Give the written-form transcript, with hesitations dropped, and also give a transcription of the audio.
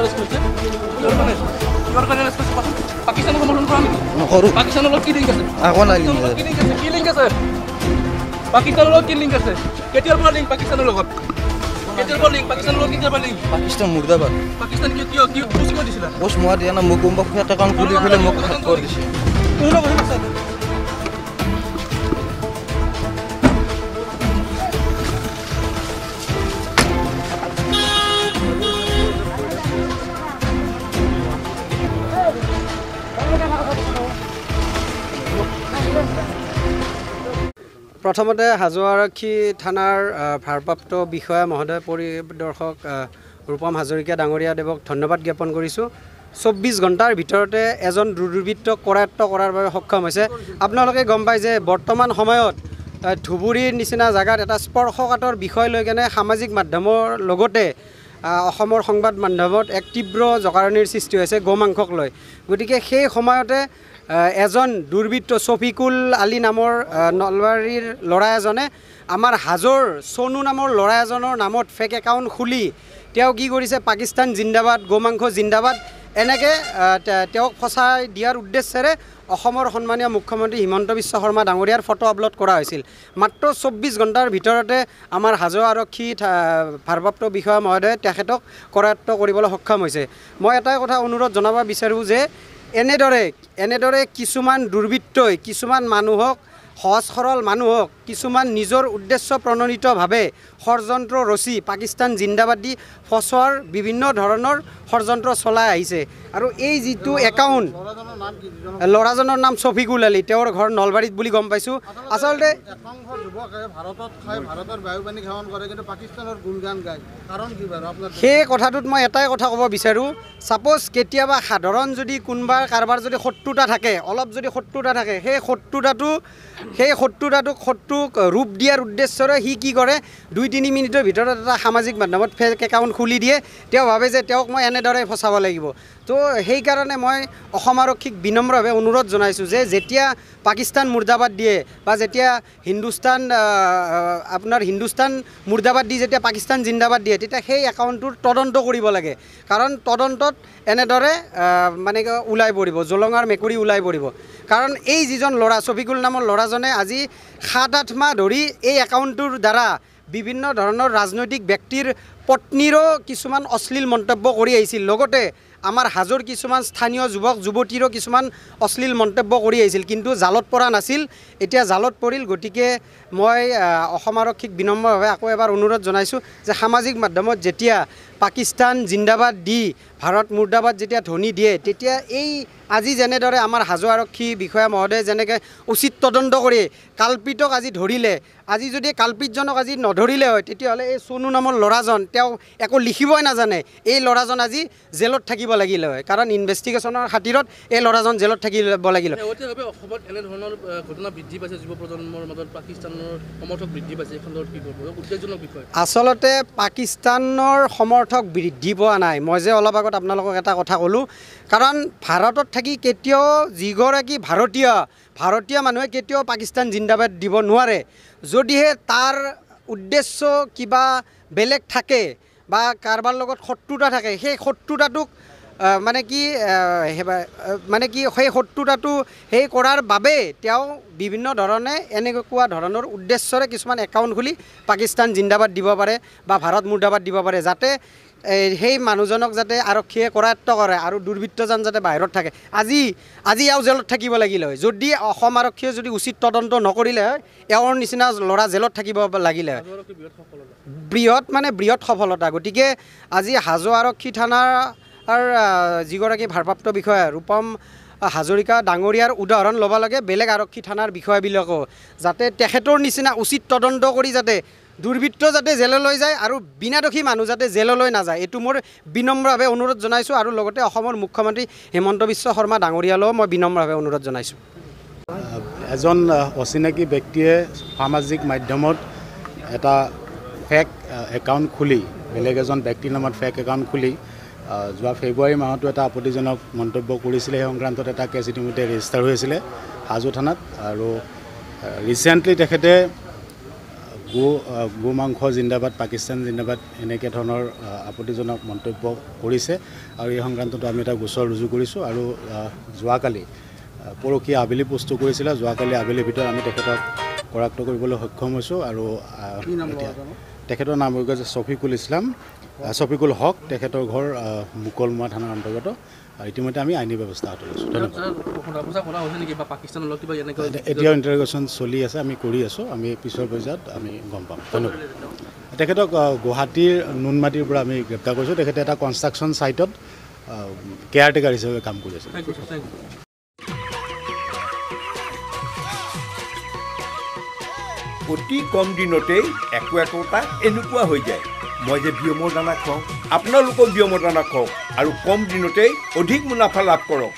arrest কৰিছে কিহৰ কাৰণে arrest কৰিছে পাকিস্তানৰ সমৰ্থন কৰা নেকি নকৰো পাকিস্তানৰ লগত কি লিংক আছে আগো নাই কি লিংক আছে পাকিস্তানৰ লগত কি লিংক আছে কেতিয়াৰ পৰা লিংক পাকিস্তানৰ লগত কেতিয়াৰ পৰা লিংক পাকিস্তানৰ লগত কেতিয়াৰ পৰা লিংক পাকিস্তান মুৰ্দাবাদ পাকিস্তান কি পোষ্ট কৰি দিছিল পোষ্ট মই দিয়া না মোক কোনবা ফেক একাউণ্ট খুলি ফেলে মোক হাত কৰি দিছে কোন বহি আছে প্ৰথমতে হাজোৱা আৰক্ষী থানাৰ ভাৰপ্ৰাপ্ত বিষয়া মহোদয় পৰিদৰ্শক ৰূপম হাজৰিকা ডাঙৰীয়া দেৱক ধন্যবাদ জ্ঞাপন কৰিছোঁ 24 ঘণ্টাৰ ভিতৰতে এজন দুৰ্বৃত্তক কৰায়ত্ব কৰাৰ বাবে সক্ষম হৈছে আপোনালোকে গম পায় যে বৰ্তমান সময়ত ধুবুৰীৰ নিচিনা জাগাত এটা স্পৰ্শকাতৰ বিষয় লৈ কেনে সামাজিক মাধ্যমৰ লগতে অসমৰ সংবাদ মাধ্যমত এক তীব্ৰ জকাৰণিৰ সৃষ্টি হৈছে গোমাংসক লৈ গতিকে সেই সময়তে এজন দুৰ্বৃত্ত শফিকুল আলী নামৰ নলবাৰীৰ ল'ৰা এজনে আমাৰ হাজোৰ সোনু নামৰ ল'ৰা এজনৰ নামত ফেক একাউণ্ট খুলি তেওঁ কি কৰিছে পাকিস্তান জিন্দাবাদ গোমাংস জিন্দাবাদ এনেকৈ তেওঁক ফচাই দিয়াৰ উদ্দেশ্যেৰে অসমৰ সন্মানীয় মুখ্যমন্ত্ৰী হিমন্ত বিশ্ব শৰ্মা ডাঙৰীয়াৰ ফটো আপলোড কৰা হৈছিল মাত্ৰ 24 ঘণ্টাৰ ভিতৰতে আমাৰ হাজোৱা আৰক্ষী ভাৰপ্ৰাপ্ত বিষয়া মহোদয়ে তেখেতক কৰায়ত্ব কৰিবলৈ সক্ষম হৈছে মই এটাই কথা অনুৰোধ জনাব বিচাৰোঁ যে এনেদৰে কিছুমান দুৰ্বৃত্তই কিছুমান মানুহক সহজ সৰল মানুহক কিছুমান নিজৰ উদ্দেশ্য প্ৰণোদিতভাৱে ষড়যন্ত্ৰ ৰচি পাকিস্তান জিন্দাবাদ দি ফচোৱাৰ বিভিন্ন ধৰণৰ ষড়যন্ত্ৰ চলাই আহিছে আৰু এই যিটো একাউণ্ট ল'ৰাজনৰ নাম শফিকুল আলী তেওঁৰ ঘৰ নলবাৰীত বুলি গম পাইছোঁ আচলতে সেই কথাটোত মই এটাই কথা ক'ব বিচাৰোঁ ছাপ'জ কেতিয়াবা সাধাৰণ যদি কোনোবা কাৰোবাৰ যদি শত্ৰুতা থাকে অলপ যদি শত্ৰুতা থাকে সেই শত্ৰুতাটোক ৰূপ দিয়াৰ উদ্দেশ্যৰে সি কি কৰে 2-3 মিনিটৰ ভিতৰত এটা সামাজিক মাধ্যমত ফেক একাউণ্ট খুলি দিয়ে তেওঁ ভাবে যে তেওঁক মই এনেদৰে ফচাব লাগিব তো সেইকাৰণে মই অসম আৰক্ষীক বিনম্ৰভাৱে অনুৰোধ জনাইছোঁ যে যেতিয়া পাকিস্তান মুৰ্দাবাদ দিয়ে বা যেতিয়া হিন্দুস্তান মুৰ্দাবাদ দি যেতিয়া পাকিস্তান জিন্দাবাদ দিয়ে তেতিয়া সেই একাউণ্টটোৰ তদন্ত কৰিব লাগে কাৰণ তদন্তত এনেদৰে মানে ওলাই পৰিব জলঙাৰ মেকুৰী ওলাই পৰিব কাৰণ এই যিজন ল'ৰা শফিকুল নামৰ ল'ৰাজনে আজি 7-8 মাহ ধৰি এই একাউণ্টটোৰ দ্বাৰা বিভিন্ন ধৰণৰ ৰাজনৈতিক ব্যক্তিৰ পত্নীৰো কিছুমান অশ্লীল মন্তব্য কৰি আহিছিল লগতে আমাৰ হাজোৰ কিছুমান স্থানীয় যুৱক যুৱতীৰো কিছুমান অশ্লীল মন্তব্য কৰি আহিছিল কিন্তু জালত পৰা নাছিল এতিয়া জালত পৰিল গতিকে মই অসম আৰক্ষীক বিনম্ৰভাৱে আকৌ এবাৰ অনুৰোধ জনাইছোঁ যে সামাজিক মাধ্যমত যেতিয়া পাকিস্তান জিন্দাবাদ দি ভাৰত মুৰ্দাবাদ যেতিয়া ধ্বনি দিয়ে তেতিয়া এই আজি যেনেদৰে আমাৰ হাজো আৰক্ষী বিষয়া মহোদয়ে যেনেকৈ উচিত তদন্ত কৰি কাল্পিতক আজি ধৰিলে আজি যদি কাল্পিতজনক আজি নধৰিলে হয় তেতিয়াহ'লে এই সোনু নামৰ ল'ৰাজন তেওঁ একো লিখিবই নাজানে এই ল'ৰাজন আজি জেলত থাকিব লাগিলে হয় কাৰণ ইনভেষ্টিগেশ্যনৰ খাতিৰত এই ল'ৰাজন জেলত থাকিব লাগিলে অসমত এনেধৰণৰ ঘটনা বৃদ্ধি পাইছে যুৱ প্ৰজন্মৰ মাজত পাকিস্তানৰ সমৰ্থক বৃদ্ধি পাইছে এখন কি কৰিব উদ্বেগজনক বিষয় আচলতে পাকিস্তানৰ সমৰ্থক বৃদ্ধি পোৱা নাই মই যে অলপ আগত আপোনালোকক এটা কথা ক'লোঁ কাৰণ ভাৰতত থাকি কেতিয়াও যিগৰাকী ভাৰতীয় মানুহে কেতিয়াও পাকিস্তান জিন্দাবাদ দিব নোৱাৰে যদিহে তাৰ উদ্দেশ্য কিবা বেলেগ থাকে বা কাৰোবাৰ লগত শত্ৰুতা থাকে সেই শত্ৰুতাটোক সেই শত্ৰুতাটো সেই কৰাৰ বাবে তেওঁ বিভিন্ন ধৰণে এনেকুৱা ধৰণৰ উদ্দেশ্যৰে কিছুমান একাউণ্ট খুলি পাকিস্তান জিন্দাবাদ দিব পাৰে বা ভাৰত মুৰ্দাবাদ দিব পাৰে যাতে সেই মানুহজনক যাতে আৰক্ষীয়ে কৰায়ত্ব কৰে আৰু দুৰ্বৃত্তজন যাতে বাহিৰত থাকে আজি এওঁ জেলত থাকিব লাগিলে হয় যদি অসম আৰক্ষীয়ে যদি উচিত তদন্ত নকৰিলে হয় এওঁৰ নিচিনা ল'ৰা জেলত থাকিব লাগিলে হয় বৃহৎ সফলতা গতিকে আজি হাজো আৰক্ষী থানাৰ যিগৰাকী ভাৰপ্ৰাপ্ত বিষয়া ৰূপম হাজৰিকা ডাঙৰীয়াৰ উদাহৰণ ল'ব লাগে বেলেগ আৰক্ষী থানাৰ বিষয়াবিলাকো যাতে তেখেতৰ নিচিনা উচিত তদন্ত কৰি যাতে দুৰ্বৃত্ত যাতে জেললৈ যায় আৰু বিনা দোষী মানুহ যাতে জেললৈ নাযায় এইটো মোৰ বিনম্ৰভাৱে অনুৰোধ জনাইছোঁ আৰু লগতে অসমৰ মুখ্যমন্ত্ৰী হিমন্ত বিশ্ব শৰ্মা ডাঙৰীয়ালৈও মই বিনম্ৰভাৱে অনুৰোধ জনাইছোঁ এজন অচিনাকি ব্যক্তিয়ে সামাজিক মাধ্যমত এটা ফেক একাউণ্ট খুলি বেলেগ এজন ব্যক্তিৰ নামত ফেক একাউণ্ট খুলি যোৱা ফেব্ৰুৱাৰী মাহতো এটা আপত্তিজনক মন্তব্য কৰিছিলে সেই সংক্ৰান্তত এটা কেছ ইতিমধ্যে ৰেজিষ্টাৰ হৈছিলে হাজো থানাত আৰু ৰিচেণ্টলি তেখেতে গো মাংস জিন্দাবাদ পাকিস্তান জিন্দাবাদ এনেকৈ ধৰণৰ আপত্তিজনক মন্তব্য কৰিছে আৰু এই সংক্ৰান্তত আমি এটা গোচৰ ৰুজু কৰিছোঁ আৰু যোৱাকালি পৰহি আবেলি প্ৰস্তুত কৰিছিলে যোৱাকালি আবেলিৰ ভিতৰত আমি তেখেতক কৰায়ত্ব কৰিবলৈ সক্ষম হৈছোঁ আৰু তেখেতৰ নাম হৈ গৈছে ছফিকুল হক তেখেতৰ ঘৰ মুকলমুৱা থানাৰ অন্তৰ্গত ইতিমধ্যে আমি আইনী ব্যৱস্থা হাতত লৈছোঁ ধন্যবাদ এতিয়াও ইণ্টাৰগেশ্যন চলি আছে আমি কৰি আছোঁ আমি পিছৰ পৰ্যায়ত আমি গম পাম ধন্যবাদ তেখেতক গুৱাহাটীৰ নুনমাটিৰ পৰা আমি গ্ৰেপ্তাৰ কৰিছোঁ তেখেতে এটা কনষ্ট্ৰাকশ্যন ছাইটত কেয়াৰটেকাৰ হিচাপে কাম কৰি আছে অতি কম দিনতেই একোটা এনেকুৱা হৈ যায় মই যে বিয়মৰ দানা খুৱাওঁ আপোনালোকেও বিয়মৰ দানা খুৱাওক আৰু কম দিনতেই অধিক মুনাফা লাভ কৰক